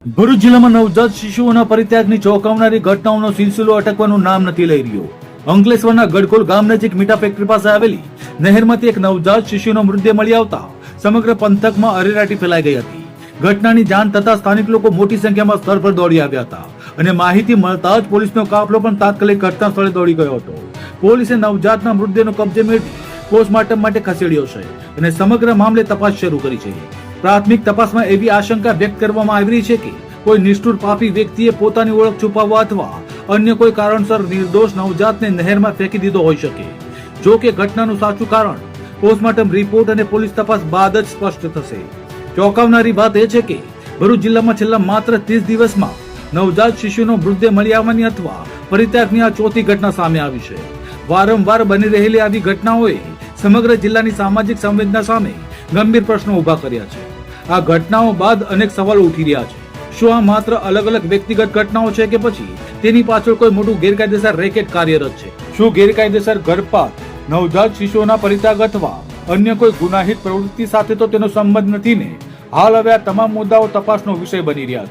ભરૂચ જિલ્લામાં નવજાત શિશુઓના પરિત્યાગની ચોંકાવનારી ઘટનાઓનો સિલસિલો અટકવાનું નામ નથી લઈ રહ્યો. અંકલેશ્વરના ગડકોલ ગામ નજીક મીઠા ફેક્ટરી પાસે આવેલી નહેરમાંથી એક નવજાત શિશુનો મૃતદેહ મળી આવતા સમગ્ર પંથકમાં અરેરાટી ફેલાઈ ગઈ હતી. ઘટનાની જાણ થતા સ્થાનિક લોકો મોટી સંખ્યામાં સ્થળ પર દોડી આવ્યા હતા અને માહિતી મળતા જ પોલીસનો કાફલો પણ તાત્કાલિક ઘટના સ્થળે દોડી ગયો હતો. પોલીસે નવજાતના મૃતદેહનો કબજે મેળવી પોસ્ટમોર્ટમ માટે ખસેડ્યો છે અને સમગ્ર મામલે તપાસ શરૂ કરી છે. પ્રાથમિક તપાસમાં એવી આશંકા વ્યક્ત કરવામાં આવી રહી છે કે કોઈ નિષ્ઠુર પાપી વ્યક્તિએ પોતાની ઓળખ છુપાવવા અથવા અન્ય કોઈ કારણસર નિર્દોષ નવજાતને નહેરમાં ફેંકી દીધો હોઈ શકે. જો કે ઘટનાનું સાચું કારણ પોસ્ટમોર્ટમ રિપોર્ટ અને પોલીસ તપાસ બાદ જ સ્પષ્ટ થશે. ચોંકાવનારી વાત એ છે કે ભરૂચ જિલ્લામાં છેલ્લા માત્ર 30 દિવસમાં નવજાત શિશુનો મૃતદેહ મળી આવવાની અથવા પરિત્યાગની આ ચોથી ઘટના સામે આવી છે. વારંવાર બની રહેલી આવી ઘટનાઓએ સમગ્ર જિલ્લાની સામાજિક સંવેદના સામે ગંભીર પ્રશ્નો ઉભા કર્યા છે. આ ઘટનાઓ બાદ અનેક સવાલો ઉઠી રહ્યા છે. શું આ માત્ર અલગ અલગ વ્યક્તિગત ઘટનાઓ છે કે પછી તેની પાછળ કોઈ મોટું ગેરકાયદેસર રેકેટ કાર્યરત છે? શું ગેરકાયદેસર ગર્ભપાત, નવજાત શિશુઓના પરિત્યાગ અથવા અન્ય કોઈ ગુનાહિત પ્રવૃત્તિ સાથે તો તેનો સંબંધ નથી ને? હાલ હવે આ તમામ મુદ્દાઓ તપાસનો વિષય બની રહ્યા છે.